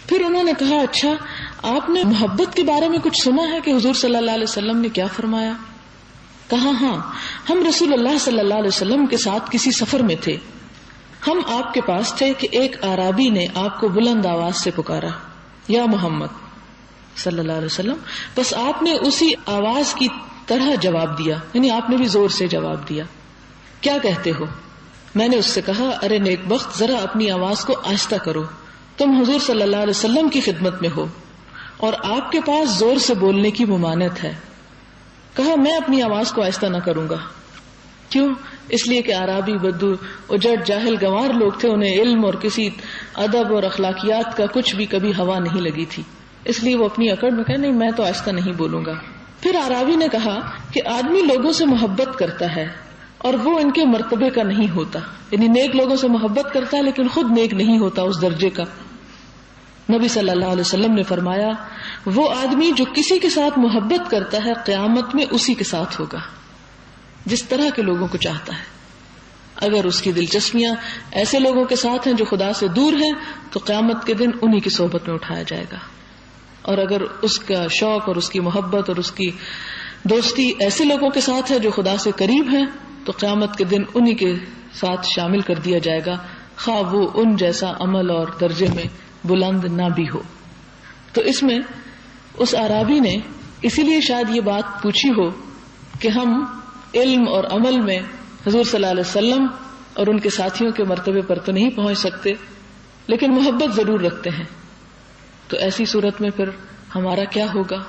پھر انہوں نے کہا اچھا آپ نے محبت کے بارے میں کچھ سنا ہے کہ حضور صلی اللہ علیہ وسلم نے کیا فرمایا؟ کہا ہاں، ہم رسول اللہ صلی اللہ علیہ وسلم کے ساتھ کسی سفر میں تھے، ہم آپ کے پاس تھے کہ ایک اعرابی نے آپ کو بلند آواز سے پکارا، یا محمد صلی اللہ علیہ وسلم، بس آپ نے اسی آواز کی طرح جواب دیا، یعنی آپ نے بھی زور سے جواب دیا، کیا کہتے ہو؟ میں نے اس سے کہا ارے نیک بخت، ذرا اپنی آواز کو آہستہ کرو، تم حضور صلی اللہ علیہ وسلم کی خدمت میں ہو اور آپ کے پاس زور سے بولنے کی ممانعت ہے۔ کہا میں اپنی آواز کو آہستہ نہ کروں گا، کیوں؟ اس لیے کہ اعرابی بدو اجڑ جاہل گنوار لوگ تھے، انہیں علم اور کسی ادب اور اخلاقیات کا کچھ بھی کبھی ہوا نہیں لگی تھی، اس لیے وہ اپنی اکڑ میں کہے نہیں میں تو آہستہ نہیں بولوں گا۔ پھر اعرابی نے کہا کہ آدمی لوگوں سے محبت کرتا ہے اور وہ ان کے مرتبے کا نہیں ہوتا، یعنی نیک لوگوں سے محبت کرتا ہے لیکن خود نیک نہیں ہوتا اس درجے کا۔ نبی صلی اللہ علیہ وسلم نے فرمایا وہ آدمی جو کسی کے ساتھ محبت کرتا ہے قیامت میں اسی کے ساتھ ہوگا جس طرح کے لوگوں کو چاہتا ہے۔ اگر اس کی دلچسپیاں ایسے لوگوں کے ساتھ ہیں جو خدا سے دور ہیں تو قیامت کے دن انہی کی صحبت میں اٹھایا جائے گا، اور اگر اس کا شوق اور اس کی محبت اور اس کی دوستی ایسے لوگوں کے ساتھ ہے جو خدا سے قریب ہیں تو قیامت کے دن انہی کے ساتھ شامل کر دیا جائے گا، خواہ وہ ان جیسا عمل اور درجے میں بلند نہ بھی ہو۔ تو اس میں اس اعرابی نے اسی لیے شاید یہ بات پوچھی ہو کہ ہم علم اور عمل میں حضور صلی اللہ علیہ وسلم اور ان کے ساتھیوں کے مرتبے پر تو نہیں پہنچ سکتے لیکن محبت ضرور رکھتے ہیں، تو ایسی صورت میں پھر ہمارا کیا ہوگا؟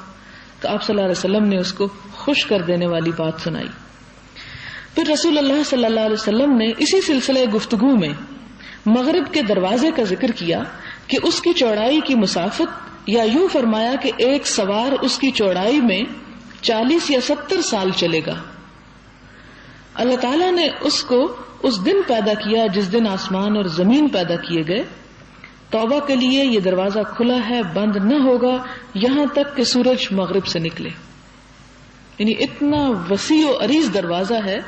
تو آپ صلی اللہ علیہ وسلم نے اس کو خوش کر دینے والی بات سنائی۔ پھر رسول اللہ صلی اللہ علیہ وسلم نے اسی سلسلے گفتگو میں مغرب کے دروازے کا ذکر کیا کہ اس کی چوڑائی کی مسافت، یا یوں فرمایا کہ ایک سوار اس کی چوڑائی میں 40 یا 70 سال چلے گا۔ اللہ تعالیٰ نے اس کو اس دن پیدا کیا جس دن آسمان اور زمین پیدا کیے گئے، توبہ کے لیے یہ دروازہ کھلا ہے، بند نہ ہوگا یہاں تک کہ سورج مغرب سے نکلے، یعنی اتنا وسیع و عریض دروازہ ہے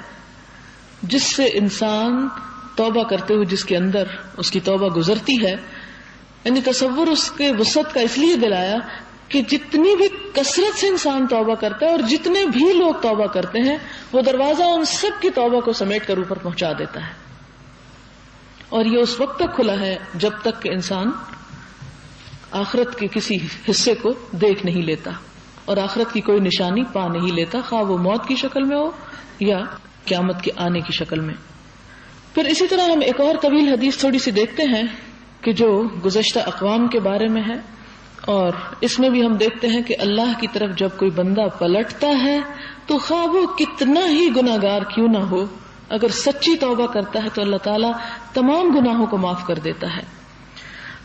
جس سے انسان توبہ کرتے ہوئے جس کے اندر اس کی توبہ گزرتی ہے، یعنی تصور اس کے وسعت کا اس لیے دلایا کہ جتنی بھی کثرت سے انسان توبہ کرتا ہے اور جتنے بھی لوگ توبہ کرتے ہیں وہ دروازہ ان سب کی توبہ کو سمیٹ کر اوپر پہنچا دیتا ہے، اور یہ اس وقت تک کھلا ہے جب تک کہ انسان آخرت کے کسی حصے کو دیکھ نہیں لیتا اور آخرت کی کوئی نشانی پا نہیں لیتا، خواہ وہ موت کی شکل میں ہو یا قیامت کے آنے کی شکل میں۔ پھر اسی طرح ہم ایک اور طویل حدیث تھوڑی سی دیکھتے ہیں کہ جو گزشتہ اقوام کے بارے میں ہے، اور اس میں بھی ہم دیکھتے ہیں کہ اللہ کی طرف جب کوئی بندہ پلٹتا ہے تو خواہ وہ کتنا ہی گناہگار کیوں نہ ہو، اگر سچی توبہ کرتا ہے تو اللہ تعالیٰ تمام گناہوں کو معاف کر دیتا ہے۔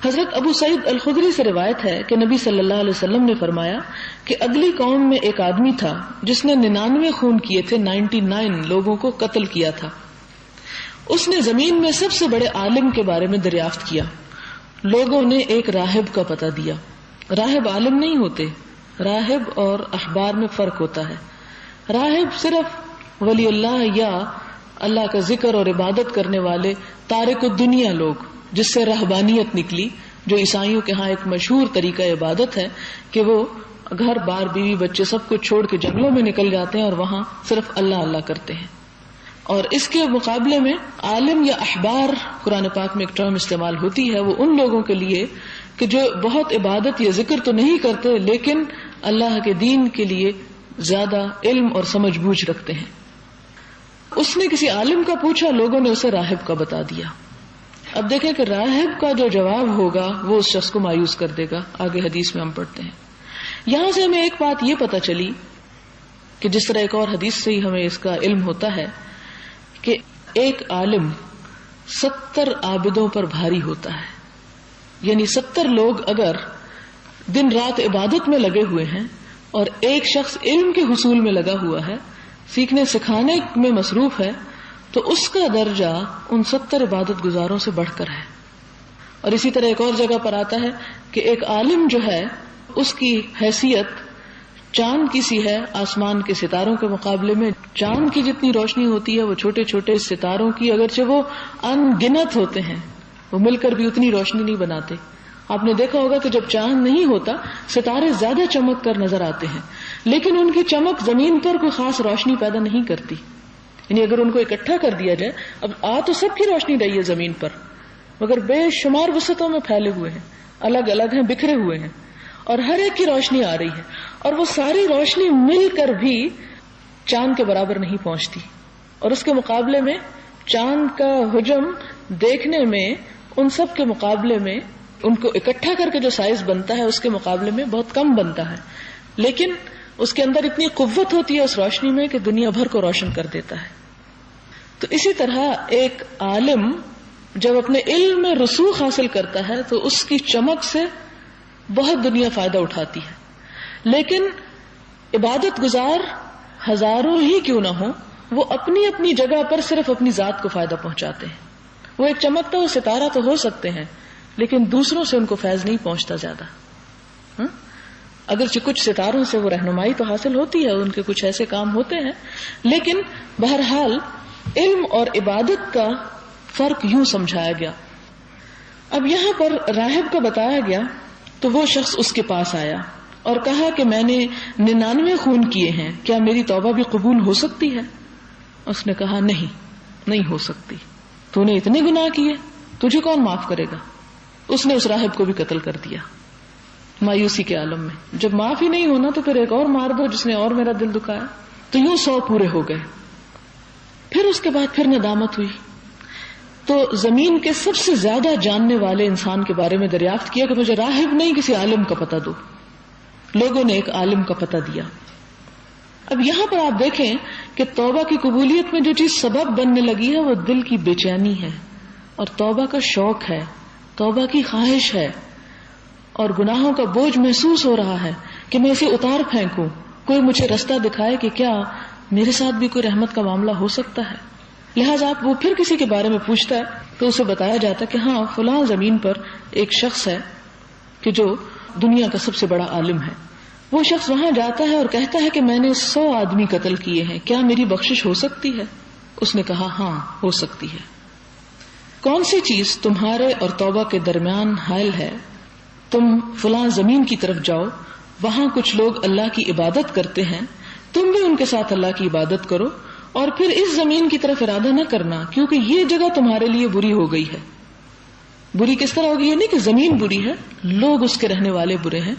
حضرت ابو سعید الخدری سے روایت ہے کہ نبی صلی اللہ علیہ وسلم نے فرمایا کہ اگلی قوم میں ایک آدمی تھا جس نے 99 خون کیے تھے، 99 لوگوں کو قتل کیا تھا۔ اس نے زمین میں سب سے بڑے عالم کے بارے میں دریافت کیا، لوگوں نے ایک راہب کا پتہ دیا۔ راہب عالم نہیں ہوتے، راہب اور احبار میں فرق ہوتا ہے۔ راہب صرف ولی اللہ یا اللہ کا ذکر اور عبادت کرنے والے تارک الدنیا لوگ، جس سے رہبانیت نکلی، جو عیسائیوں کے ہاں ایک مشہور طریقہ عبادت ہے کہ وہ گھر بار بیوی بچے سب کچھ چھوڑ کے جنگلوں میں نکل جاتے ہیں اور وہاں صرف اللہ اللہ کرتے ہیں۔ اور اس کے مقابلے میں عالم یا احبار، قرآن پاک میں ایک ٹرم استعمال ہوتی ہے، وہ ان لوگوں کے لیے کہ جو بہت عبادت یا ذکر تو نہیں کرتے لیکن اللہ کے دین کے لیے زیادہ علم اور سمجھ بوجھ رکھتے ہیں۔ اس نے کسی عالم کا پوچھا، لوگوں نے اسے راہب کا بتا دیا۔ اب دیکھیں کہ راہب کا جو جواب ہوگا وہ اس شخص کو مایوس کر دے گا، آگے حدیث میں ہم پڑھتے ہیں۔ یہاں سے ہمیں ایک بات یہ پتہ چلی کہ جس طرح ایک اور حدیث سے ہی ہمیں اس کا علم ہوتا ہے کہ ایک عالم 70 عابدوں پر بھاری ہوتا ہے، یعنی 70 لوگ اگر دن رات عبادت میں لگے ہوئے ہیں اور ایک شخص علم کے حصول میں لگا ہوا ہے، سیکھنے سکھانے میں مصروف ہے، تو اس کا درجہ ان 70 عبادت گزاروں سے بڑھ کر ہے۔ اور اسی طرح ایک اور جگہ پر آتا ہے کہ ایک عالم جو ہے اس کی حیثیت چاند کی سی ہے آسمان کے ستاروں کے مقابلے میں۔ چاند کی جتنی روشنی ہوتی ہے وہ چھوٹے چھوٹے ستاروں کی، اگرچہ وہ ان گنت ہوتے ہیں، وہ مل کر بھی اتنی روشنی نہیں بناتے، آپ نے دیکھا ہوگا کہ جب چاند نہیں ہوتا ستارے زیادہ چمک کر نظر آتے ہیں، لیکن ان کی چمک زمین پر کوئی خاص روشنی پیدا نہیں کرتی. یعنی اگر ان کو اکٹھا کر دیا جائے، اب تو سب کی روشنی رہی ہے زمین پر، مگر بے شمار وسعتوں میں پھیلے ہوئے ہیں، الگ الگ ہیں، بکھرے ہوئے ہیں، اور ہر ایک کی روشنی آ رہی ہے، اور وہ ساری روشنی مل کر بھی چاند کے برابر نہیں پہنچتی. اور اس کے مقابلے میں چاند کا حجم دیکھنے میں ان سب کے مقابلے میں، ان کو اکٹھا کر کے جو سائز بنتا ہے اس کے مقابلے میں بہت کم بنتا ہے، لیکن اس کے اندر اتنی قوت ہوتی ہے اس روشنی میں کہ دنیا بھر کو روشن کر دیتا ہے. تو اسی طرح ایک عالم جب اپنے علم میں رسوخ حاصل کرتا ہے تو اس کی چمک سے بہت دنیا فائدہ اٹھاتی ہے. لیکن عبادت گزار ہزاروں ہی کیوں نہ ہوں، وہ اپنی اپنی جگہ پر صرف اپنی ذات کو فائدہ پہنچاتے ہیں. وہ ایک چمکتا ہوا ستارہ تو ہو سکتے ہیں، لیکن دوسروں سے ان کو فیض نہیں پہنچتا زیادہ. اگرچہ کچھ ستاروں سے وہ رہنمائی تو حاصل ہوتی ہے، ان کے کچھ ایسے کام ہوتے ہیں، لیکن بہرحال علم اور عبادت کا فرق یوں سمجھایا گیا. اب یہاں پر راہب کا بتایا گیا تو وہ شخص اس کے پاس آیا اور کہا کہ میں نے 99 خون کیے ہیں، کیا میری توبہ بھی قبول ہو سکتی ہے؟ اس نے کہا نہیں ہو سکتی، تو نے اتنے گناہ کیے، تجھے کون معاف کرے گا؟ اس نے اس راہب کو بھی قتل کر دیا مایوسی کے عالم میں. جب معاف ہی نہیں ہونا تو پھر ایک اور مار دو جس نے اور میرا دل دکھایا. تو یوں 100 پورے ہو گئے. پھر اس کے بعد پھر ندامت ہوئی تو زمین کے سب سے زیادہ جاننے والے انسان کے بارے میں دریافت کیا کہ مجھے راہب نہیں کسی عالم کا پتہ دو. لوگوں نے ایک عالم کا پتہ دیا. اب یہاں پر آپ دیکھیں کہ توبہ کی قبولیت میں جو چیز سبب بننے لگی ہے وہ دل کی بے چینی ہے، اور توبہ کا شوق ہے، توبہ کی خواہش ہے، اور گناہوں کا بوجھ محسوس ہو رہا ہے کہ میں اسے اتار پھینکوں، کوئی مجھے رستہ دکھائے کہ کیا میرے ساتھ بھی کوئی رحمت کا معاملہ ہو سکتا ہے. لہٰذا آپ وہ پھر کسی کے بارے میں پوچھتا ہے تو اسے بتایا جاتا ہے کہ ہاں فلاں زمین پر ایک شخص ہے کہ جو دنیا کا سب سے بڑا عالم ہے. وہ شخص وہاں جاتا ہے اور کہتا ہے کہ میں نے 100 آدمی قتل کیے ہیں، کیا میری بخشش ہو سکتی ہے؟ اس نے کہا ہاں ہو سکتی ہے. کون سی چیز تمہارے اور توبہ کے درمیان حائل ہے؟ تم فلاں زمین کی طرف جاؤ، وہاں کچھ لوگ اللہ کی عبادت کرتے ہیں، تم بھی ان کے ساتھ اللہ کی عبادت کرو، اور پھر اس زمین کی طرف ارادہ نہ کرنا کیونکہ یہ جگہ تمہارے لیے بری ہو گئی ہے. بری کس طرح ہوگی؟ یہ نہیں کہ زمین بری ہے، لوگ اس کے رہنے والے برے ہیں.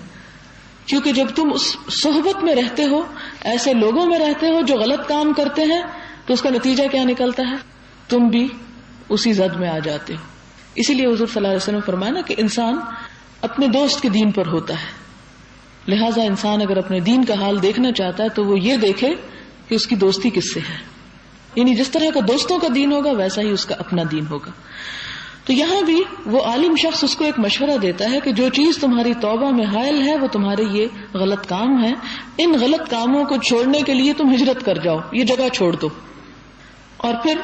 کیونکہ جب تم اس صحبت میں رہتے ہو، ایسے لوگوں میں رہتے ہو جو غلط کام کرتے ہیں، تو اس کا نتیجہ کیا نکلتا ہے؟ تم بھی اسی زد میں آ جاتے ہو. اسی لیے حضور صلی اللہ علیہ وسلم فرمایا نا کہ انسان اپنے دوست کے دین پر ہوتا ہے. لہٰذا انسان اگر اپنے دین کا حال دیکھنا چاہتا ہے تو وہ یہ دیکھے کہ اس کی دوستی کس سے ہے. یعنی جس طرح کا دوستوں کا دین ہوگا ویسا ہی اس کا اپنا دین ہوگا. تو یہاں بھی وہ عالم شخص اس کو ایک مشورہ دیتا ہے کہ جو چیز تمہاری توبہ میں حائل ہے وہ تمہارے یہ غلط کام ہے، ان غلط کاموں کو چھوڑنے کے لیے تم ہجرت کر جاؤ، یہ جگہ چھوڑ دو اور پھر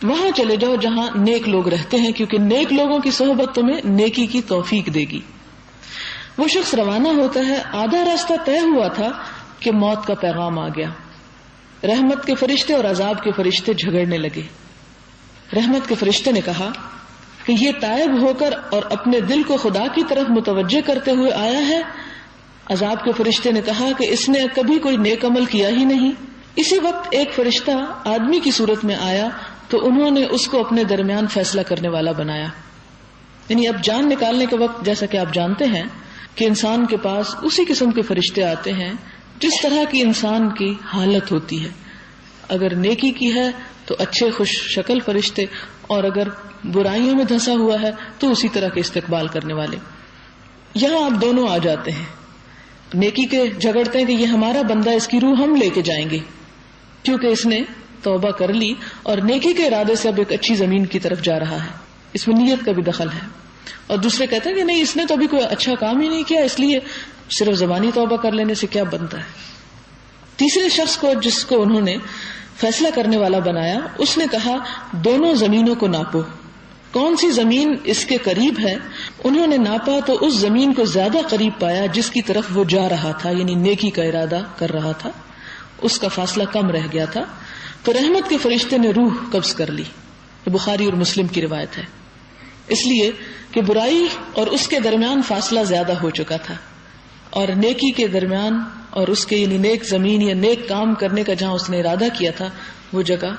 وہاں چلے جاؤ جہاں نیک لوگ رہتے ہیں، کیونکہ نیک لوگوں کی صحبت تمہیں نیکی کی توفیق دے گی. وہ شخص روانہ ہوتا ہے، آدھا راستہ طے ہوا تھا کہ موت کا پیغام آ گیا. رحمت کے فرشتے اور عذاب کے فرشتے جھگڑنے لگے. رحمت کے فرشتے نے کہا کہ یہ تائب ہو کر اور اپنے دل کو خدا کی طرف متوجہ کرتے ہوئے آیا ہے. عذاب کے فرشتے نے کہا کہ اس نے کبھی کوئی نیک عمل کیا ہی نہیں. اسی وقت ایک فرشتہ آدمی کی صورت میں آیا تو انہوں نے اس کو اپنے درمیان فیصلہ کرنے والا بنایا. یعنی اب جان نکالنے کے وقت جیسا کہ آپ جانتے ہیں کہ انسان کے پاس اسی قسم کے فرشتے آتے ہیں جس طرح کی انسان کی حالت ہوتی ہے. اگر نیکی کی ہے تو اچھے خوش شکل فرشتے، اور اگر برائیوں میں دھنسا ہوا ہے تو اسی طرح کے استقبال کرنے والے. یہاں آپ دونوں آ جاتے ہیں، نیکی کے جھگڑتے ہیں کہ یہ ہمارا بندہ، اس کی روح ہم لے کے جائیں گے کیونکہ اس نے توبہ کر لی اور نیکی کے ارادے سے اب ایک اچھی زمین کی طرف جا رہا ہے، اس میں نیت کا بھی دخل ہے. اور دوسرے کہتے ہیں کہ نہیں، اس نے تو ابھی کوئی اچھا کام ہی نہیں کیا، اس لیے صرف زبانی توبہ کر لینے سے کیا بنتا ہے. تیسرے شخص کو جس کو انہوں نے فیصلہ کرنے والا بنایا، اس نے کہا دونوں زمینوں کو ناپو، کون سی زمین اس کے قریب ہے. انہوں نے ناپا تو اس زمین کو زیادہ قریب پایا جس کی طرف وہ جا رہا تھا، یعنی نیکی کا ارادہ کر رہا تھا. اس کا فاصلہ کم رہ گیا تھا. تو رحمت کے فرشتے نے روح قبض کر لی. یہ بخاری اور مسلم کی روایت ہے. اس لیے کہ برائی اور اس کے درمیان فاصلہ زیادہ ہو چکا تھا، اور نیکی کے درمیان اور اس کے یعنی نیک زمین یا نیک کام کرنے کا جہاں اس نے ارادہ کیا تھا وہ جگہ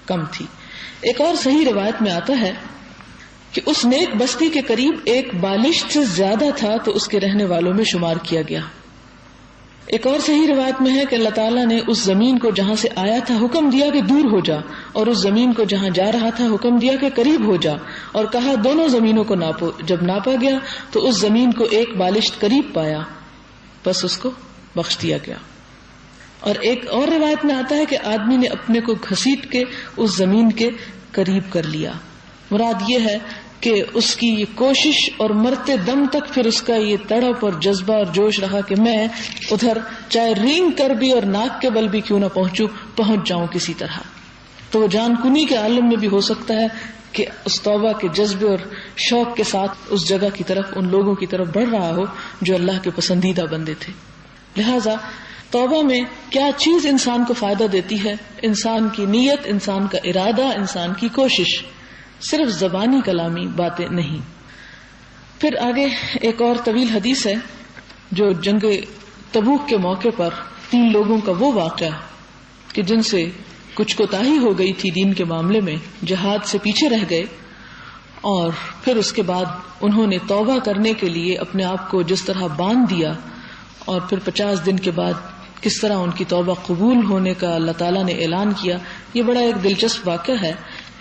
کم تھی۔ ایک اور صحیح روایت میں آتا ہے کہ اس نیک بستی کے قریب ایک بالشت سے زیادہ تھا تو اس کے رہنے والوں میں شمار کیا گیا۔ ایک اور صحیح روایت میں ہے کہ اللہ تعالیٰ نے اس زمین کو جہاں سے آیا تھا حکم دیا کہ دور ہو جا، اور اس زمین کو جہاں جا رہا تھا حکم دیا کہ قریب ہو جا، اور کہا دونوں زمینوں کو ناپو۔ جب ناپا گیا تو اس زمین کو ایک بالشت قریب پایا، بس اس کو بخش دیا گیا۔ اور ایک اور روایت میں آتا ہے کہ آدمی نے اپنے کو گھسیٹ کے اس زمین کے قریب کر لیا۔ مراد یہ ہے کہ اس کی یہ کوشش اور مرتے دم تک پھر اس کا یہ تڑپ اور جذبہ اور جوش رہا کہ میں ادھر چاہے رینگ کر بھی اور ناک کے بل بھی کیوں نہ پہنچ جاؤں کسی طرح۔ تو وہ جان کنی کے عالم میں بھی ہو سکتا ہے کہ اس توبہ کے جذبے اور شوق کے ساتھ اس جگہ کی طرف ان لوگوں کی طرف بڑھ رہا ہو جو اللہ کے پسندیدہ بندے تھے۔ لہذا توبہ میں کیا چیز انسان کو فائدہ دیتی ہے؟ انسان کی نیت، انسان کا ارادہ، انسان کی کوشش، صرف زبانی کلامی باتیں نہیں۔ پھر آگے ایک اور طویل حدیث ہے جو جنگ تبوک کے موقع پر 3 لوگوں کا وہ واقعہ کہ جن سے کچھ کوتاہی ہو گئی تھی دین کے معاملے میں، جہاد سے پیچھے رہ گئے، اور پھر اس کے بعد انہوں نے توبہ کرنے کے لیے اپنے آپ کو جس طرح باندھ دیا، اور پھر 50 دن کے بعد کس طرح ان کی توبہ قبول ہونے کا اللہ تعالیٰ نے اعلان کیا۔ یہ بڑا ایک دلچسپ واقعہ ہے،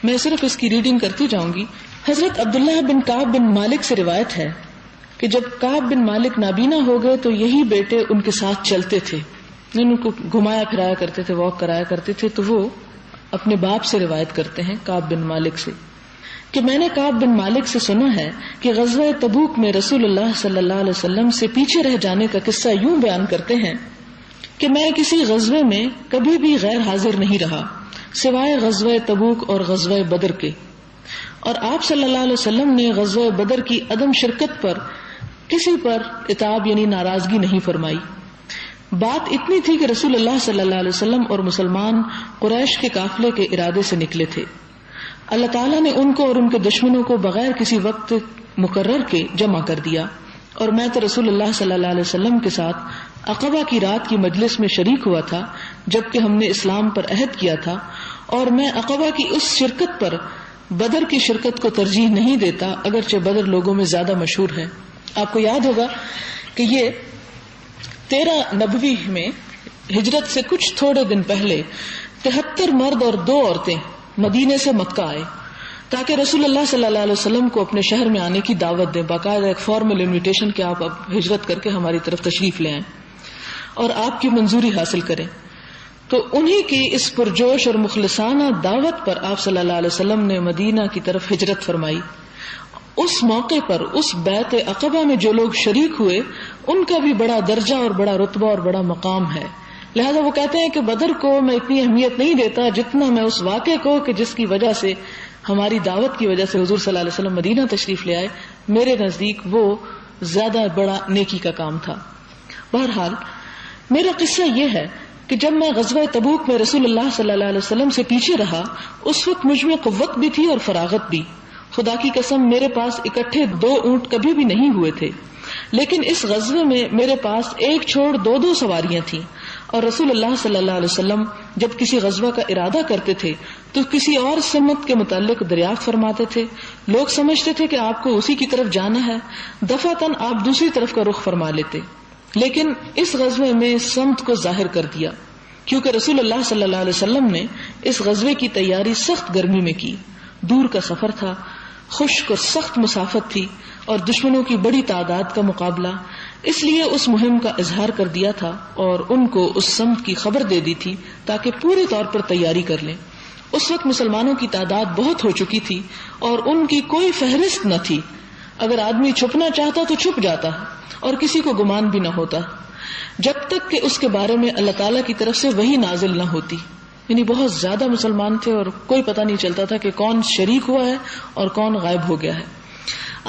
میں صرف اس کی ریڈنگ کرتی جاؤں گی۔ حضرت عبداللہ بن کعب بن مالک سے روایت ہے کہ جب کعب بن مالک نابینا ہو گئے تو یہی بیٹے ان کے ساتھ چلتے تھے، ان کو گھمایا پھرایا کرتے تھے، واک کرایا کرتے تھے۔ تو وہ اپنے باپ سے روایت کرتے ہیں کعب بن مالک سے کہ میں نے کعب بن مالک سے سنا ہے کہ غزوہ تبوک میں رسول اللہ صلی اللہ علیہ وسلم سے پیچھے رہ جانے کا قصہ یوں بیان کرتے ہیں کہ میں کسی غزوے میں کبھی بھی غیر حاضر نہیں رہا سوائے غزوہ تبوک اور غزوہ بدر کے، اور آپ صلی اللہ علیہ وسلم نے غزوہ بدر کی عدم شرکت پر کسی پر عتاب یعنی ناراضگی نہیں فرمائی۔ بات اتنی تھی کہ رسول اللہ صلی اللہ علیہ وسلم اور مسلمان قریش کے قافلے کے ارادے سے نکلے تھے۔ اللہ تعالیٰ نے ان کو اور ان کے دشمنوں کو بغیر کسی وقت مقرر کے جمع کر دیا، اور میں تو رسول اللہ صلی اللہ علیہ وسلم کے ساتھ عقبہ کی رات کی مجلس میں شریک ہوا تھا جبکہ ہم نے اسلام پر عہد کیا تھا، اور میں عقبہ کی اس شرکت پر بدر کی شرکت کو ترجیح نہیں دیتا اگرچہ بدر لوگوں میں زیادہ مشہور ہے۔ آپ کو یاد ہوگا کہ یہ 13 نبوی میں ہجرت سے کچھ تھوڑے دن پہلے 73 مرد اور 2 عورتیں مدینے سے مکہ آئے تاکہ رسول اللہ صلی اللہ علیہ وسلم کو اپنے شہر میں آنے کی دعوت دیں، باقاعدہ ایک فارمل انویٹیشن کہ آپ اب ہجرت کر کے ہماری طرف تشریف لے آئیں اور آپ کی منظوری حاصل کریں۔ تو انہی کی اس پرجوش اور مخلصانہ دعوت پر آپ صلی اللہ علیہ وسلم نے مدینہ کی طرف ہجرت فرمائی۔ اس موقع پر اس بیعت عقبہ میں جو لوگ شریک ہوئے ان کا بھی بڑا درجہ اور بڑا رتبہ اور بڑا مقام ہے، لہذا وہ کہتے ہیں کہ بدر کو میں اتنی اہمیت نہیں دیتا جتنا میں اس واقعے کو کہ جس کی وجہ سے ہماری دعوت کی وجہ سے حضور صلی اللہ علیہ وسلم مدینہ تشریف لے آئے، میرے نزدیک وہ زیادہ بڑا نیکی کا کام تھا۔ بہرحال میرا قصہ یہ ہے کہ جب میں غزوہ تبوک میں رسول اللہ صلی اللہ علیہ وسلم سے پیچھے رہا اس وقت مجھ میں قوت بھی تھی اور فراغت بھی، خدا کی قسم میرے پاس اکٹھے 2 اونٹ کبھی بھی نہیں ہوئے تھے، لیکن اس غزوے میں میرے پاس ایک چھوڑ 2 سواریاں تھیں، اور رسول اللہ صلی اللہ علیہ وسلم جب کسی غزوہ کا ارادہ کرتے تھے تو کسی اور سمت کے متعلق دریافت فرماتے تھے، لوگ سمجھتے تھے کہ آپ کو اسی کی طرف جانا ہے، دفعتاً آپ دوسری طرف کا رخ فرما لیتے، لیکن اس غزوے میں سمت کو ظاہر کر دیا کیونکہ رسول اللہ صلی اللہ علیہ وسلم نے اس غزوے کی تیاری سخت گرمی میں کی، دور کا سفر تھا، خشک اور سخت مسافت تھی اور دشمنوں کی بڑی تعداد کا مقابلہ، اس لیے اس مہم کا اظہار کر دیا تھا اور ان کو اس سمت کی خبر دے دی تھی تاکہ پورے طور پر تیاری کر لیں۔ اس وقت مسلمانوں کی تعداد بہت ہو چکی تھی اور ان کی کوئی فہرست نہ تھی، اگر آدمی چھپنا چاہتا تو چھپ جاتا اور کسی کو گمان بھی نہ ہوتا جب تک کہ اس کے بارے میں اللہ تعالیٰ کی طرف سے وحی نازل نہ ہوتی، یعنی بہت زیادہ مسلمان تھے اور کوئی پتہ نہیں چلتا تھا کہ کون شریک ہوا ہے اور کون غائب ہو گیا ہے۔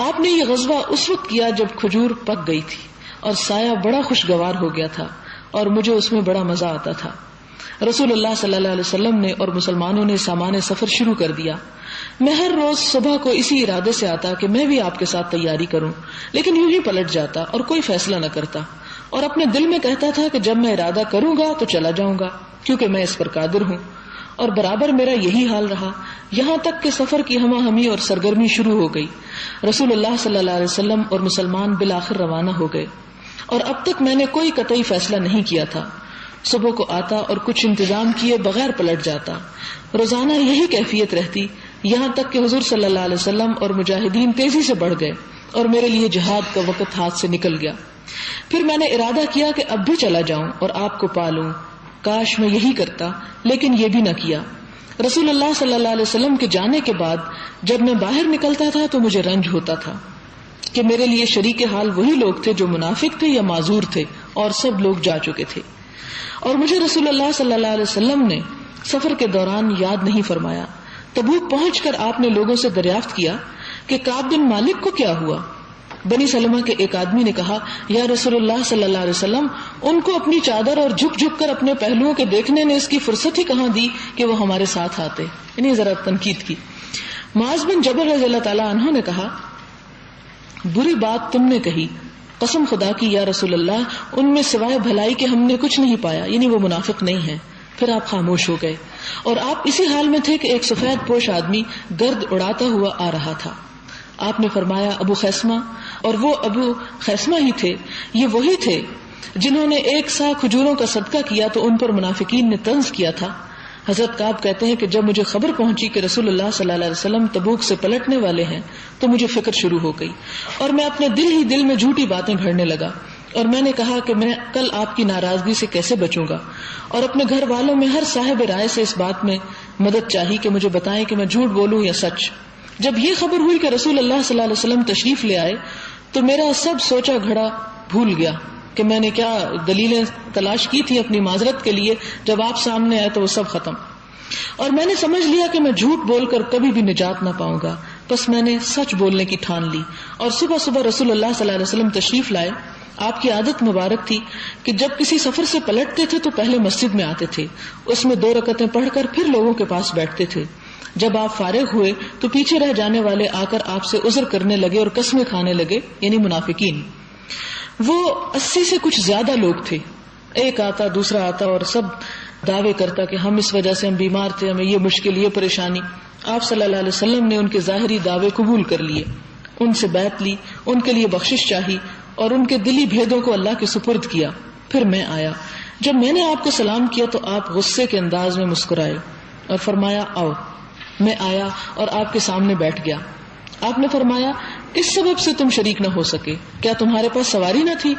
آپ نے یہ غزوہ اس وقت کیا جب کھجور پک گئی تھی اور سایہ بڑا خوشگوار ہو گیا تھا اور مجھے اس میں بڑا مزہ آتا تھا۔ رسول اللہ صلی اللہ علیہ وسلم نے اور مسلمانوں نے سامان سفر شروع کر دیا۔ میں ہر روز صبح کو اسی ارادے سے آتا کہ میں بھی آپ کے ساتھ تیاری کروں، لیکن یوں ہی پلٹ جاتا اور کوئی فیصلہ نہ کرتا، اور اپنے دل میں کہتا تھا کہ جب میں ارادہ کروں گا تو چلا جاؤں گا، کیونکہ میں اس پر قادر ہوں، اور برابر میرا یہی حال رہا، یہاں تک کہ سفر کی ہمہ ہمی اور سرگرمی شروع ہو گئی۔ رسول اللہ صلی اللہ علیہ وسلم اور مسلمان بالآخر روانہ ہو گئے، اور اب تک میں نے کوئی قطعی فیصلہ نہیں کیا تھا۔ صبح کو آتا اور کچھ انتظام کیے بغیر پلٹ جاتا، روزانہ یہی کیفیت رہتی، یہاں تک کہ حضور صلی اللہ علیہ وسلم اور مجاہدین تیزی سے بڑھ گئے اور میرے لیے جہاد کا وقت ہاتھ سے نکل گیا۔ پھر میں نے ارادہ کیا کہ اب بھی چلا جاؤں اور آپ کو پالوں، کاش میں یہی کرتا، لیکن یہ بھی نہ کیا۔ رسول اللہ صلی اللہ علیہ وسلم کے جانے کے بعد جب میں باہر نکلتا تھا تو مجھے رنج ہوتا تھا کہ میرے لیے شریک حال وہی لوگ تھے جو منافق تھے یا معذور تھے، اور سب لوگ جا چکے تھے، اور مجھے رسول اللہ صلی اللہ علیہ وسلم نے سفر کے دوران یاد نہیں فرمایا۔ تبوک پہنچ کر آپ نے لوگوں سے دریافت کیا کہ کعب بن مالک کو کیا ہوا؟ بنی سلمہ کے ایک آدمی نے کہا، یا رسول اللہ صلی اللہ علیہ وسلم، ان کو اپنی چادر اور جھک جھک کر اپنے پہلوؤں کے دیکھنے نے اس کی فرصت ہی کہاں دی کہ وہ ہمارے ساتھ آتے، یعنی ذرا تنقید کی۔ معاذ بن جبل رضی اللہ تعالیٰ عنہ نے کہا، بری بات تم نے کہی، قسم خدا کی یا رسول اللہ، ان میں سوائے بھلائی کے ہم نے کچھ نہیں پایا، یعنی وہ منافق نہیں ہے۔ پھر آپ خاموش ہو گئے، اور آپ اسی حال میں تھے کہ ایک سفید پوش آدمی گرد اڑاتا ہوا آ رہا تھا۔ آپ نے فرمایا، ابو خیثمہ، اور وہ ابو خیثمہ ہی تھے، یہ وہی تھے جنہوں نے 1 سا کھجوروں کا صدقہ کیا تو ان پر منافقین نے طنز کیا تھا۔ حضرت کعب کہتے ہیں کہ جب مجھے خبر پہنچی کہ رسول اللہ صلی اللہ علیہ وسلم تبوک سے پلٹنے والے ہیں تو مجھے فکر شروع ہو گئی، اور میں اپنے دل ہی دل میں جھوٹی باتیں گھڑنے لگا، اور میں نے کہا کہ میں کل آپ کی ناراضگی سے کیسے بچوں گا، اور اپنے گھر والوں میں ہر صاحب رائے سے اس بات میں مدد چاہی کہ مجھے بتائیں کہ میں جھوٹ بولوں یا سچ۔ جب یہ خبر ہوئی کہ رسول اللہ صلی اللہ علیہ وسلم تشریف لے آئے تو میرا سب سوچا گھڑا بھول گیا کہ میں نے کیا دلیلیں تلاش کی تھی اپنی معذرت کے لیے، جب آپ سامنے آئے تو وہ سب ختم، اور میں نے سمجھ لیا کہ میں جھوٹ بول کر کبھی بھی نجات نہ پاؤں گا، بس میں نے سچ بولنے کی ٹھان لی۔ اور صبح صبح رسول اللہ صلی اللہ علیہ وسلم تشریف لائے۔ آپ کی عادت مبارک تھی کہ جب کسی سفر سے پلٹتے تھے تو پہلے مسجد میں آتے تھے، اس میں 2 رکعتیں پڑھ کر پھر لوگوں کے پاس بیٹھتے تھے۔ جب آپ فارغ ہوئے تو پیچھے رہ جانے والے آ کر آپ سے عذر کرنے لگے اور قسمیں کھانے لگے، یعنی منافقین۔ وہ 80 سے کچھ زیادہ لوگ تھے، ایک آتا دوسرا آتا اور سب دعوے کرتا کہ ہم اس وجہ سے ہم بیمار تھے، ہمیں یہ مشکل، یہ پریشانی۔ آپ صلی اللہ علیہ وسلم نے ان کے ظاہری دعوے قبول کر لیے، ان سے بیعت لی، ان کے لیے بخشش چاہی اور ان کے دلی بھیدوں کو اللہ کے سپرد کیا۔ پھر میں آیا، جب میں نے آپ کو سلام کیا تو آپ غصے کے انداز میں مسکرائے اور فرمایا، آؤ۔ میں آیا اور آپ کے سامنے بیٹھ گیا۔ آپ نے فرمایا، کس سبب سے تم شریک نہ ہو سکے؟ کیا تمہارے پاس سواری نہ تھی؟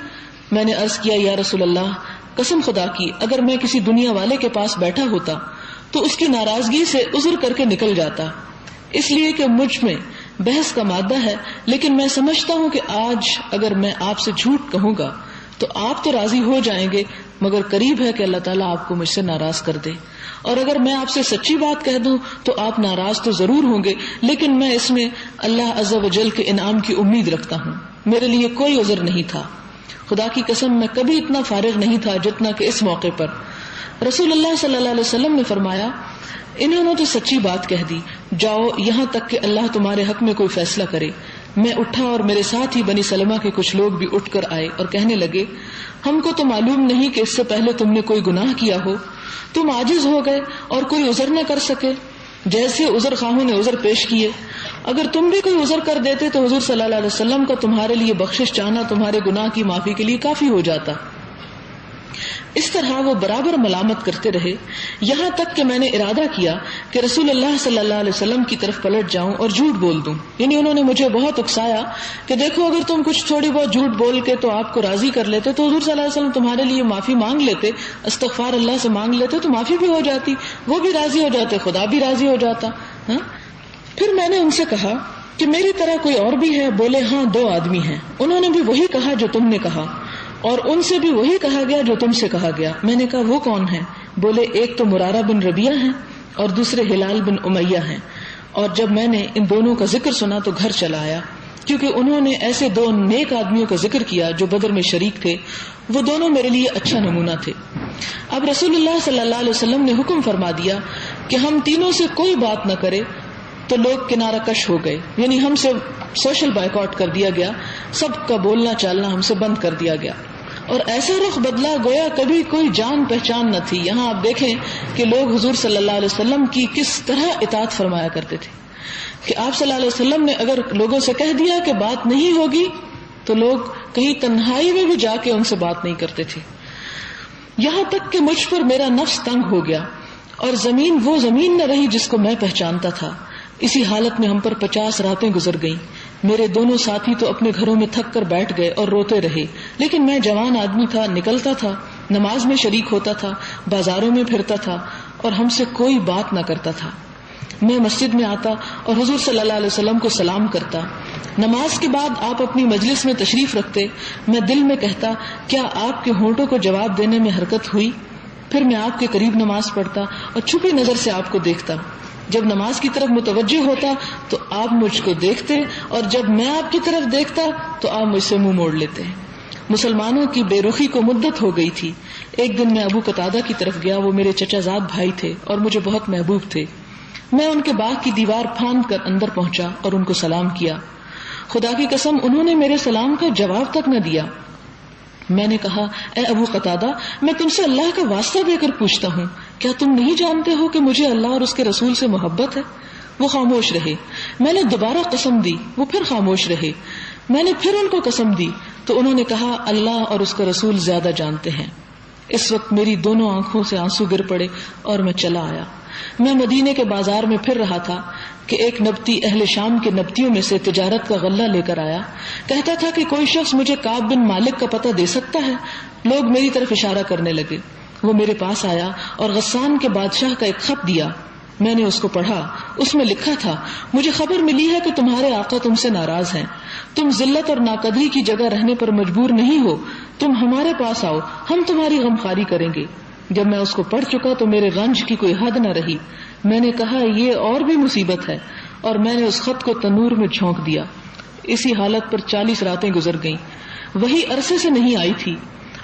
میں نے عرض کیا، یا رسول اللہ، قسم خدا کی اگر میں کسی دنیا والے کے پاس بیٹھا ہوتا تو اس کی ناراضگی سے عذر کر کے نکل جاتا، اس لیے کہ مجھ میں بحث کا مادہ ہے، لیکن میں سمجھتا ہوں کہ آج اگر میں آپ سے جھوٹ کہوں گا تو آپ تو راضی ہو جائیں گے، مگر قریب ہے کہ اللہ تعالیٰ آپ کو مجھ سے ناراض کر دے، اور اگر میں آپ سے سچی بات کہہ دوں تو آپ ناراض تو ضرور ہوں گے، لیکن میں اس میں اللہ عز و جل کے انعام کی امید رکھتا ہوں۔ میرے لیے کوئی عذر نہیں تھا، خدا کی قسم میں کبھی اتنا فارغ نہیں تھا جتنا کہ اس موقع پر۔ رسول اللہ صلی اللہ علیہ وسلم نے فرمایا، انہوں نے تو سچی بات کہہ دی، جاؤ یہاں تک کہ اللہ تمہارے حق میں کوئی فیصلہ کرے۔ میں اٹھا اور میرے ساتھ ہی بنی سلمہ کے کچھ لوگ بھی اٹھ کر آئے اور کہنے لگے، ہم کو تو معلوم نہیں کہ اس سے پہلے تم نے کوئی گناہ کیا ہو، تم عاجز ہو گئے اور کوئی عذر نہ کر سکے، جیسے عذر خواہوں نے عذر پیش کیے، اگر تم بھی کوئی عذر کر دیتے تو حضور صلی اللہ علیہ وسلم کا تمہارے لیے بخشش چاہنا تمہارے گناہ کی معافی کے لیے کافی ہو جاتا۔ اس طرح وہ برابر ملامت کرتے رہے، یہاں تک کہ میں نے ارادہ کیا کہ رسول اللہ صلی اللہ علیہ وسلم کی طرف پلٹ جاؤں اور جھوٹ بول دوں، یعنی انہوں نے مجھے بہت اکسایا کہ دیکھو اگر تم کچھ تھوڑی بہت جھوٹ بول کے تو آپ کو راضی کر لیتے تو حضور صلی اللہ علیہ وسلم تمہارے لیے معافی مانگ لیتے، استغفار اللہ سے مانگ لیتے تو معافی بھی ہو جاتی، وہ بھی راضی ہو جاتے، خدا بھی راضی ہو جاتا۔ پھر میں نے ان سے کہا کہ میری طرح کوئی اور بھی ہے؟ بولے ہاں 2 آدمی ہیں، انہوں نے بھی وہی کہا جو تم نے کہا، اور ان سے بھی وہی کہا گیا جو تم سے کہا گیا۔ میں نے کہا وہ کون ہیں؟ بولے ایک تو مرارہ بن ربیعہ ہیں اور دوسرے ہلال بن امیہ ہیں۔ اور جب میں نے ان دونوں کا ذکر سنا تو گھر چلا آیا، کیونکہ انہوں نے ایسے 2 نیک آدمیوں کا ذکر کیا جو بدر میں شریک تھے، وہ دونوں میرے لیے اچھا نمونہ تھے۔ اب رسول اللہ صلی اللہ علیہ وسلم نے حکم فرما دیا کہ ہم تینوں سے کوئی بات نہ کرے تو لوگ کنارہ کش ہو گئے، یعنی ہم سے سوشل بائیکاٹ کر دیا گیا، سب کا بولنا چالنا ہم سے بند کر دیا گیا، اور ایسا رخ بدلا گویا کبھی کوئی جان پہچان نہ تھی۔ یہاں آپ دیکھیں کہ لوگ حضور صلی اللہ علیہ وسلم کی کس طرح اطاعت فرمایا کرتے تھے کہ آپ صلی اللہ علیہ وسلم نے اگر لوگوں سے کہہ دیا کہ بات نہیں ہوگی تو لوگ کہیں تنہائی میں بھی جا کے ان سے بات نہیں کرتے تھے، یہاں تک کہ مجھ پر میرا نفس تنگ ہو گیا اور زمین وہ زمین نہ رہی جس کو میں پہچانتا تھا۔ اسی حالت میں ہم پر 50 راتیں گزر گئیں۔ میرے دونوں ساتھی تو اپنے گھروں میں تھک کر بیٹھ گئے اور روتے رہے، لیکن میں جوان آدمی تھا، نکلتا تھا، نماز میں شریک ہوتا تھا، بازاروں میں پھرتا تھا اور ہم سے کوئی بات نہ کرتا تھا۔ میں مسجد میں آتا اور حضور صلی اللہ علیہ وسلم کو سلام کرتا، نماز کے بعد آپ اپنی مجلس میں تشریف رکھتے، میں دل میں کہتا کیا آپ کے ہونٹوں کو جواب دینے میں حرکت ہوئی؟ پھر میں آپ کے قریب نماز پڑھتا اور چھپی نظر سے آپ کو دیکھتا، جب نماز کی طرف متوجہ ہوتا تو آپ مجھ کو دیکھتے اور جب میں آپ کی طرف دیکھتا تو آپ مجھ سے منہ موڑ لیتے۔ مسلمانوں کی بے رخی کو مدت ہو گئی تھی۔ ایک دن میں ابو قتادہ کی طرف گیا، وہ میرے چچا زاد بھائی تھے اور مجھے بہت محبوب تھے۔ میں ان کے باغ کی دیوار پھاند کر اندر پہنچا اور ان کو سلام کیا۔ خدا کی قسم انہوں نے میرے سلام کا جواب تک نہ دیا۔ میں نے کہا اے ابو قتادہ، میں تم سے اللہ کا واسطہ دے کر پوچھتا ہوں، کیا تم نہیں جانتے ہو کہ مجھے اللہ اور اس کے رسول سے محبت ہے؟ وہ خاموش رہے۔ میں نے دوبارہ قسم دی، وہ پھر خاموش رہے۔ میں نے پھر ان کو قسم دی تو انہوں نے کہا اللہ اور اس کا رسول زیادہ جانتے ہیں۔ اس وقت میری دونوں آنکھوں سے آنسو گر پڑے اور میں چلا آیا۔ میں مدینے کے بازار میں پھر رہا تھا کہ ایک نبتی اہل شام کے نبتیوں میں سے تجارت کا غلہ لے کر آیا، کہتا تھا کہ کوئی شخص مجھے کعب بن مالک کا پتہ دے سکتا ہے؟ لوگ میری طرف اشارہ کرنے لگے۔ وہ میرے پاس آیا اور غسان کے بادشاہ کا ایک خط دیا۔ میں نے اس کو پڑھا، اس میں لکھا تھا مجھے خبر ملی ہے کہ تمہارے آقا تم سے ناراض ہیں، تم ذلت اور ناقدری کی جگہ رہنے پر مجبور نہیں ہو، تم ہمارے پاس آؤ، ہم تمہاری غمخواری کریں گے۔ جب میں اس کو پڑھ چکا تو میرے رنج کی کوئی حد نہ رہی۔ میں نے کہا یہ اور بھی مصیبت ہے، اور میں نے اس خط کو تنور میں جھونک دیا۔ اسی حالت پر 40 راتیں گزر گئیں، وہی عرصے سے نہیں آئی تھی۔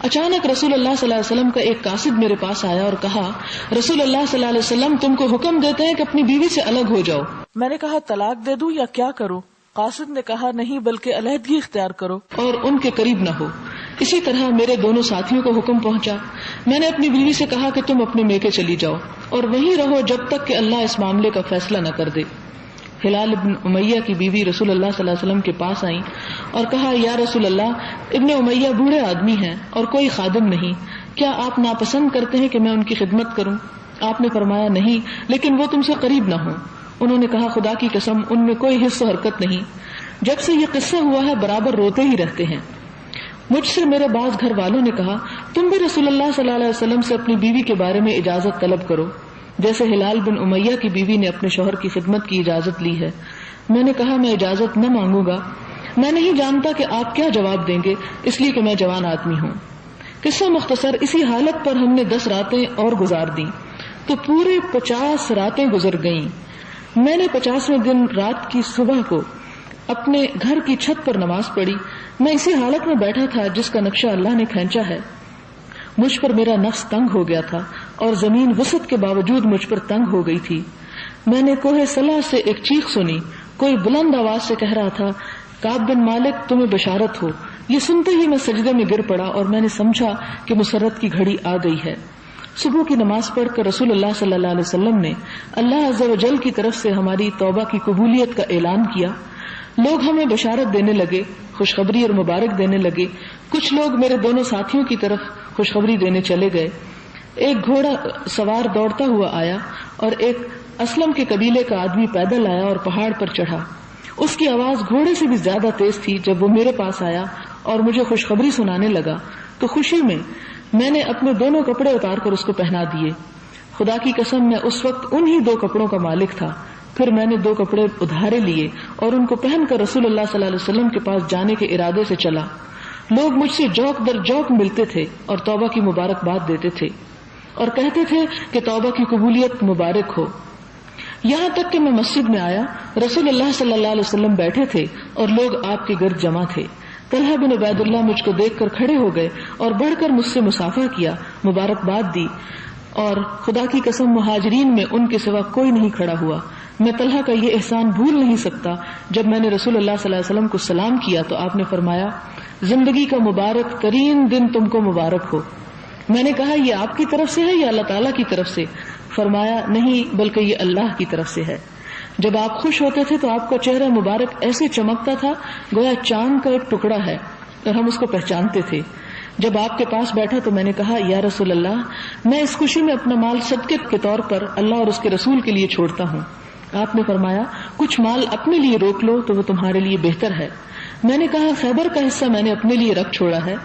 اچانک رسول اللہ صلی اللہ علیہ وسلم کا ایک قاصد میرے پاس آیا اور کہا رسول اللہ صلی اللہ علیہ وسلم تم کو حکم دیتے ہیں کہ اپنی بیوی سے الگ ہو جاؤ۔ میں نے کہا طلاق دے دوں یا کیا کروں؟ قاصد نے کہا نہیں بلکہ علیحدگی اختیار کرو اور ان کے قریب نہ ہو۔ اسی طرح میرے دونوں ساتھیوں کو حکم پہنچا۔ میں نے اپنی بیوی سے کہا کہ تم اپنے میکے چلی جاؤ اور وہیں رہو جب تک کہ اللہ اس معاملے کا فیصلہ نہ کر دے۔ ہلال ابن امیہ کی بیوی رسول اللہ صلی اللہ علیہ وسلم کے پاس آئیں اور کہا یا رسول اللہ، ابن امیہ بوڑھے آدمی ہیں اور کوئی خادم نہیں، کیا آپ ناپسند کرتے ہیں کہ میں ان کی خدمت کروں؟ آپ نے فرمایا نہیں، لیکن وہ تم سے قریب نہ ہوں۔ انہوں نے کہا خدا کی قسم ان میں کوئی حص و حرکت نہیں، جب سے یہ قصہ ہوا ہے برابر روتے ہی رہتے ہیں۔ مجھ سے میرے بعض گھر والوں نے کہا تم بھی رسول اللہ صلی اللہ علیہ وسلم سے اپنی بیوی کے بارے میں اجازت طلب کرو، جیسے ہلال بن امیہ کی بیوی نے اپنے شوہر کی خدمت کی اجازت لی ہے۔ میں نے کہا میں اجازت نہ مانگوں گا، میں نہیں جانتا کہ آپ کیا جواب دیں گے، اس لیے کہ میں جوان آدمی ہوں۔ قصہ مختصر، اسی حالت پر ہم نے 10 راتیں اور گزار دیں تو پورے 50 راتیں گزر گئیں۔ میں نے 50ویں دن رات کی صبح کو اپنے گھر کی چھت پر نماز پڑھی۔ میں اسی حالت میں بیٹھا تھا جس کا نقشہ اللہ نے کھینچا ہے۔ مجھ پر میرا نفس تنگ ہو گیا تھا اور زمین وسعت کے باوجود مجھ پر تنگ ہو گئی تھی۔ میں نے کوہ صلا سے ایک چیخ سنی، کوئی بلند آواز سے کہہ رہا تھا کعب بن مالک تمہیں بشارت ہو۔ یہ سنتے ہی میں سجدے میں گر پڑا اور میں نے سمجھا کہ مسرت کی گھڑی آ گئی ہے۔ صبح کی نماز پڑھ کر رسول اللہ صلی اللہ علیہ وسلم نے اللہ عز و جل کی طرف سے ہماری توبہ کی قبولیت کا اعلان کیا۔ لوگ ہمیں بشارت دینے لگے، خوشخبری اور مبارک دینے لگے۔ کچھ لوگ میرے دونوں ساتھیوں کی طرف خوشخبری دینے چلے گئے۔ ایک گھوڑا سوار دوڑتا ہوا آیا اور ایک اسلم کے قبیلے کا آدمی پیدل آیا اور پہاڑ پر چڑھا۔ اس کی آواز گھوڑے سے بھی زیادہ تیز تھی۔ جب وہ میرے پاس آیا اور مجھے خوشخبری سنانے لگا تو خوشی میں نے اپنے دونوں کپڑے اتار کر اس کو پہنا دیے۔ خدا کی قسم میں اس وقت انہی 2 کپڑوں کا مالک تھا۔ پھر میں نے 2 کپڑے ادھارے لیے اور ان کو پہن کر رسول اللہ صلی اللہ علیہ وسلم کے پاس جانے کے ارادے سے چلا۔ لوگ مجھ سے جوک در جوک ملتے تھے اور توبہ کی مبارکباد دیتے تھے اور کہتے تھے کہ توبہ کی قبولیت مبارک ہو۔ یہاں تک کہ میں مسجد میں آیا، رسول اللہ صلی اللہ علیہ وسلم بیٹھے تھے اور لوگ آپ کے گرد جمع تھے۔ طلحہ بن عبید اللہ مجھ کو دیکھ کر کھڑے ہو گئے اور بڑھ کر مجھ سے مصافحہ کیا، مبارکباد دی، اور خدا کی قسم مہاجرین میں ان کے سوا کوئی نہیں کھڑا ہوا۔ میں طلحہ کا یہ احسان بھول نہیں سکتا. جب میں نے رسول اللہ صلی اللہ علیہ وسلم کو سلام کیا تو آپ نے فرمایا زندگی کا مبارک ترین دن تم کو مبارک ہو. میں نے کہا یہ آپ کی طرف سے ہے یا اللہ تعالیٰ کی طرف سے؟ فرمایا نہیں بلکہ یہ اللہ کی طرف سے ہے. جب آپ خوش ہوتے تھے تو آپ کا چہرہ مبارک ایسے چمکتا تھا گویا چاند کا ایک ٹکڑا ہے اور ہم اس کو پہچانتے تھے. جب آپ کے پاس بیٹھا تو میں نے کہا یا رسول اللہ میں اس خوشی میں اپنا مال صدقے کے طور پر اللہ اور اس کے رسول کے لیے چھوڑتا ہوں. آپ نے فرمایا کچھ مال اپنے لیے روک لو تو وہ تمہارے لیے بہتر ہے. میں نے کہا خیبر کا حصہ میں نے اپنے لیے رکھ چھوڑا ہے.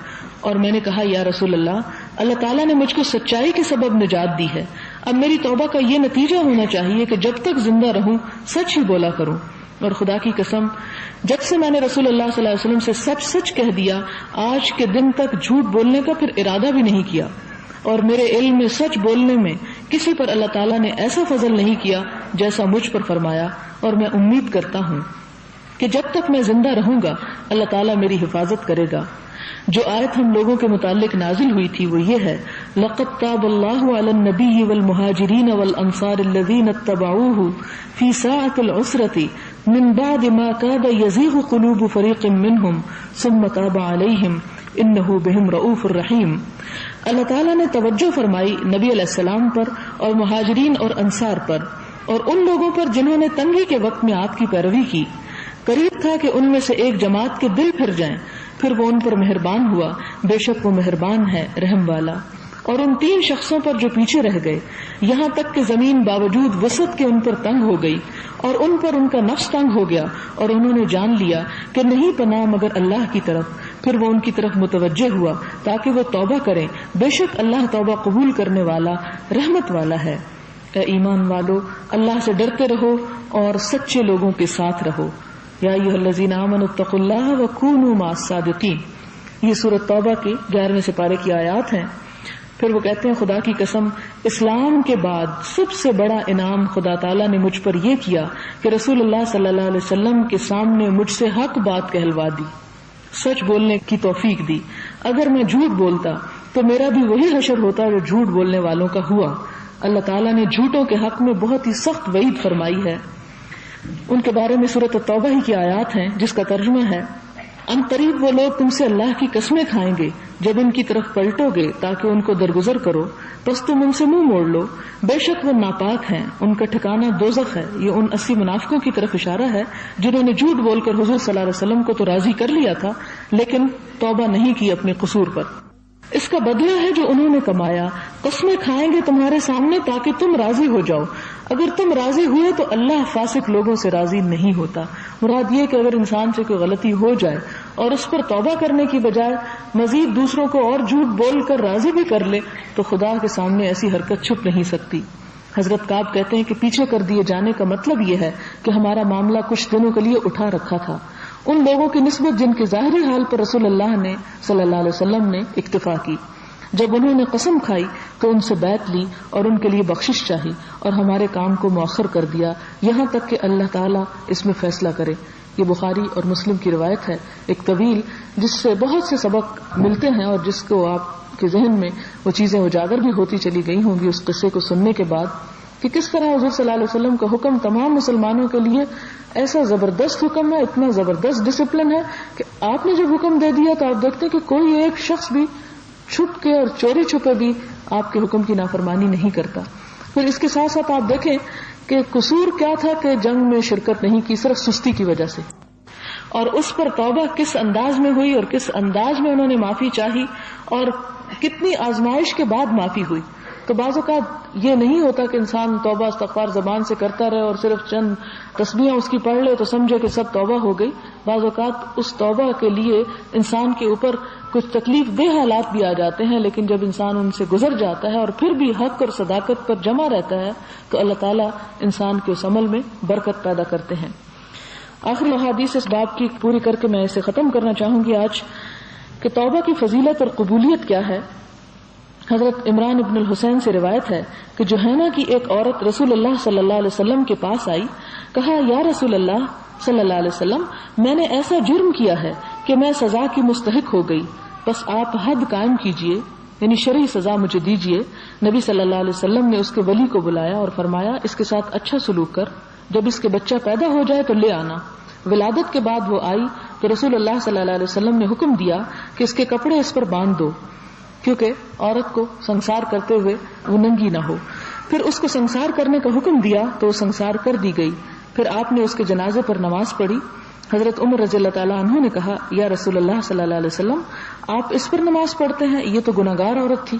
اور میں نے کہا یا رسول اللہ تعالیٰ نے مجھ کو سچائی کے سبب نجات دی ہے. اب میری توبہ کا یہ نتیجہ ہونا چاہیے کہ جب تک زندہ رہوں سچ ہی بولا کروں. اور خدا کی قسم جب سے میں نے رسول اللہ صلی اللہ علیہ وسلم سے سچ سچ کہہ دیا آج کے دن تک جھوٹ بولنے کا پھر ارادہ بھی نہیں کیا. اور میرے علم میں سچ بولنے میں کسی پر اللہ تعالیٰ نے ایسا فضل نہیں کیا جیسا مجھ پر فرمایا. اور میں امید کرتا ہوں کہ جب تک میں زندہ رہوں گا اللہ تعالیٰ میری حفاظت کرے گا. جو آیت ہم لوگوں کے متعلق نازل ہوئی تھی وہ یہ ہے لقد تاب اللہ علی النبی والمہاجرین والانصار الذین اتبعوہ فی ساعۃ العسرۃ من بعد ما کاد یزیغ قلوب فریق منہم ثم تاب علیہم انہ بہم رؤوف الرحیم. اللہ تعالیٰ نے توجہ فرمائی نبی علیہ السلام پر اور مہاجرین اور انصار پر اور ان لوگوں پر جنہوں نے تنگی کے وقت میں آپ کی پیروی کی. قریب تھا کہ ان میں سے ایک جماعت کے دل پھر جائیں پھر وہ ان پر مہربان ہوا بے شک وہ مہربان ہے رحم والا. اور ان 3 شخصوں پر جو پیچھے رہ گئے یہاں تک کہ زمین باوجود وسعت کے ان پر تنگ ہو گئی اور ان پر ان کا نفس تنگ ہو گیا اور انہوں نے جان لیا کہ نہیں پناہ مگر اللہ کی طرف. پھر وہ ان کی طرف متوجہ ہوا تاکہ وہ توبہ کریں بے شک اللہ توبہ قبول کرنے والا رحمت والا ہے. اے ایمان والو اللہ سے ڈرتے رہو اور سچے لوگوں کے ساتھ رہو. یا ایھا الذین آمنوا اتقوا اللہ وکونوا مع الصادقین. یہ سورۃ توبہ کی 11ویں سپارے کی آیات ہیں. پھر وہ کہتے ہیں خدا کی قسم اسلام کے بعد سب سے بڑا انعام خدا تعالیٰ نے مجھ پر یہ کیا کہ رسول اللہ صلی اللہ علیہ وسلم کے سامنے مجھ سے حق بات کہلوا دی سچ بولنے کی توفیق دی. اگر میں جھوٹ بولتا تو میرا بھی وہی حشر ہوتا جو جھوٹ بولنے والوں کا ہوا. اللہ تعالیٰ نے جھوٹوں کے حق میں بہت ہی سخت وعید فرمائی ہے. ان کے بارے میں سورۃ التوبہ ہی کی آیات ہیں جس کا ترجمہ ہے ان قریب وہ لوگ تم سے اللہ کی قسمیں کھائیں گے جب ان کی طرف پلٹو گے تاکہ ان کو درگزر کرو بس تم ان سے منہ موڑ لو. بے شک وہ ناپاک ہیں ان کا ٹھکانہ دوزخ ہے. یہ ان 80 منافقوں کی طرف اشارہ ہے جنہوں نے جھوٹ بول کر حضور صلی اللہ علیہ وسلم کو تو راضی کر لیا تھا لیکن توبہ نہیں کی اپنے قصور پر. اس کا بدلہ ہے جو انہوں نے کمایا. قسمیں کھائیں گے تمہارے سامنے تاکہ تم راضی ہو جاؤ. اگر تم راضی ہوئے تو اللہ فاسق لوگوں سے راضی نہیں ہوتا. مراد یہ کہ اگر انسان سے کوئی غلطی ہو جائے اور اس پر توبہ کرنے کی بجائے مزید دوسروں کو اور جھوٹ بول کر راضی بھی کر لے تو خدا کے سامنے ایسی حرکت چھپ نہیں سکتی. حضرت کعب کہتے ہیں کہ پیچھے کر دیے جانے کا مطلب یہ ہے کہ ہمارا معاملہ کچھ دنوں کے لیے اٹھا رکھا تھا ان لوگوں کی نسبت جن کے ظاہری حال پر رسول اللہ نے صلی اللہ علیہ وسلم نے اکتفا کی. جب انہوں نے قسم کھائی تو ان سے بیعت لی اور ان کے لیے بخشش چاہی اور ہمارے کام کو مؤخر کر دیا یہاں تک کہ اللہ تعالیٰ اس میں فیصلہ کرے. یہ بخاری اور مسلم کی روایت ہے ایک طویل جس سے بہت سے سبق ملتے ہیں اور جس کو آپ کے ذہن میں وہ چیزیں اجاگر بھی ہوتی چلی گئی ہوں گی اس قصے کو سننے کے بعد کہ کس طرح حضور صلی اللہ علیہ وسلم کا حکم تمام مسلمانوں کے لیے ایسا زبردست حکم ہے اتنا زبردست ڈسپلن ہے کہ آپ نے جب حکم دے دیا تو آپ دیکھتے ہیں کہ کوئی ایک شخص بھی چھپ کے اور چوری چھپے بھی آپ کے حکم کی نافرمانی نہیں کرتا. پھر اس کے ساتھ ساتھ آپ دیکھیں کہ قصور کیا تھا کہ جنگ میں شرکت نہیں کی صرف سستی کی وجہ سے اور اس پر توبہ کس انداز میں ہوئی اور کس انداز میں انہوں نے معافی چاہی اور کتنی آزمائش کے بعد معافی ہوئی. تو بعض اوقات یہ نہیں ہوتا کہ انسان توبہ استغفار زبان سے کرتا رہے اور صرف چند تسبیحاں اس کی پڑھ لے تو سمجھے کہ سب توبہ ہو گئی. بعض اوقات اس توبہ کے لیے انسان کے اوپر کچھ تکلیف دہ حالات بھی آ جاتے ہیں لیکن جب انسان ان سے گزر جاتا ہے اور پھر بھی حق اور صداقت پر جمع رہتا ہے تو اللہ تعالیٰ انسان کے اس عمل میں برکت پیدا کرتے ہیں. آخری احادیث اس باب کی پوری کر کے میں اسے ختم کرنا چاہوں گی آج کہ توبہ کی فضیلت اور قبولیت کیا ہے. حضرت عمران ابن الحسین سے روایت ہے کہ جوہینہ کی ایک عورت رسول اللہ صلی اللہ علیہ وسلم کے پاس آئی. کہا یا رسول اللہ صلی اللہ علیہ وسلم میں نے ایسا جرم کیا ہے کہ میں سزا کی مستحق ہو گئی بس آپ حد قائم کیجئے یعنی شرعی سزا مجھے دیجئے. نبی صلی اللہ علیہ وسلم نے اس کے ولی کو بلایا اور فرمایا اس کے ساتھ اچھا سلوک کر جب اس کے بچہ پیدا ہو جائے تو لے آنا. ولادت کے بعد وہ آئی تو رسول اللہ صلی اللہ علیہ وسلم نے حکم دیا کہ اس کے کپڑے اس پر باندھ دو، کیونکہ عورت کو سنسار کرتے ہوئے وہ ننگی نہ ہو. پھر اس کو سنسار کرنے کا حکم دیا تو وہ سنسار کر دی گئی. پھر آپ نے اس کے جنازے پر نماز پڑھی. حضرت عمر رضی اللہ تعالیٰ عنہ نے کہا یا رسول اللہ صلی اللہ علیہ وسلم آپ اس پر نماز پڑھتے ہیں، یہ تو گناہگار عورت تھی.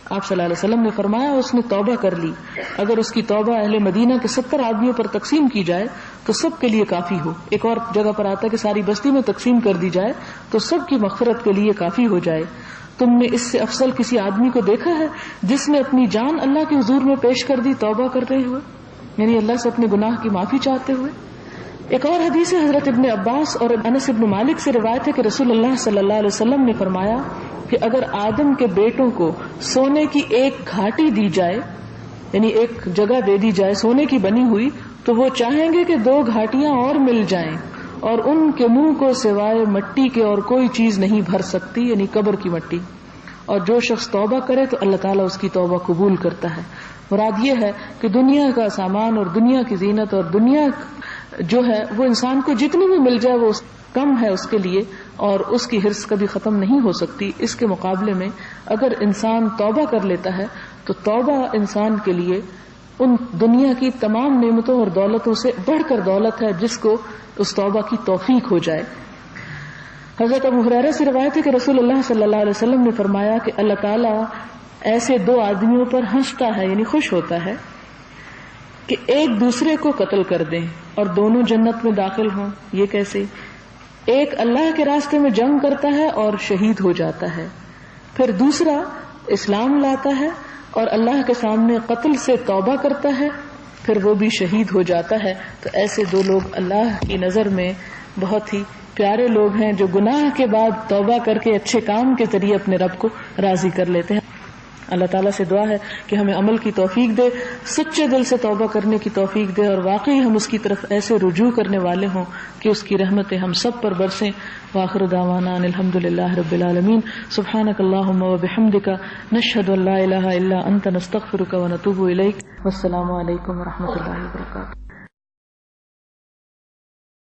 آپ صلی اللہ علیہ وسلم نے فرمایا اس نے توبہ کر لی، اگر اس کی توبہ اہل مدینہ کے 70 آدمیوں پر تقسیم کی جائے تو سب کے لیے کافی ہو. ایک اور جگہ پر آتا ہے کہ ساری بستی میں تقسیم کر دی جائے تو سب کی مغفرت کے لیے کافی ہو جائے. تم نے اس سے افضل کسی آدمی کو دیکھا ہے جس نے اپنی جان اللہ کے حضور میں پیش کر دی توبہ کرتے ہوئے، یعنی اللہ سے اپنے گناہ کی معافی چاہتے ہوئے. ایک اور حدیث ہے حضرت ابن عباس اور انس ابن مالک سے روایت ہے کہ رسول اللہ صلی اللہ علیہ وسلم نے فرمایا کہ اگر آدم کے بیٹوں کو سونے کی ایک گھاٹی دی جائے، یعنی ایک جگہ دے دی جائے سونے کی بنی ہوئی، تو وہ چاہیں گے کہ 2 گھاٹیاں اور مل جائیں اور ان کے منہ کو سوائے مٹی کے اور کوئی چیز نہیں بھر سکتی، یعنی قبر کی مٹی. اور جو شخص توبہ کرے تو اللہ تعالیٰ اس کی توبہ قبول کرتا ہے. مراد یہ ہے کہ دنیا کا سامان اور دنیا کی زینت اور دنیا جو ہے وہ انسان کو جتنی بھی مل جائے وہ کم ہے اس کے لیے، اور اس کی حرص کبھی ختم نہیں ہو سکتی. اس کے مقابلے میں اگر انسان توبہ کر لیتا ہے تو توبہ انسان کے لیے ان دنیا کی تمام نعمتوں اور دولتوں سے بڑھ کر دولت ہے جس کو اس توبہ کی توفیق ہو جائے. حضرت ابو ہریرہ سے روایت ہے کہ رسول اللہ صلی اللہ علیہ وسلم نے فرمایا کہ اللہ تعالیٰ ایسے 2 آدمیوں پر ہنستا ہے، یعنی خوش ہوتا ہے کہ ایک دوسرے کو قتل کر دیں اور دونوں جنت میں داخل ہوں. یہ کیسے؟ ایک اللہ کے راستے میں جنگ کرتا ہے اور شہید ہو جاتا ہے، پھر دوسرا اسلام لاتا ہے اور اللہ کے سامنے قتل سے توبہ کرتا ہے، پھر وہ بھی شہید ہو جاتا ہے. تو ایسے 2 لوگ اللہ کی نظر میں بہت ہی پیارے لوگ ہیں جو گناہ کے بعد توبہ کر کے اچھے کام کے ذریعے اپنے رب کو راضی کر لیتے ہیں. اللہ تعالیٰ سے دعا ہے کہ ہمیں عمل کی توفیق دے، سچے دل سے توبہ کرنے کی توفیق دے، اور واقعی ہم اس کی طرف ایسے رجوع کرنے والے ہوں کہ اس کی رحمتیں ہم سب پر برسیں. وآخر دعوانا ان الحمد للہ رب العالمین. سبحانک اللہم وبحمدک، نشہد ان لا الہ الا انت، نستغفرک ونتوب الیک. والسلام علیکم ورحمۃ اللہ وبرکاتہ.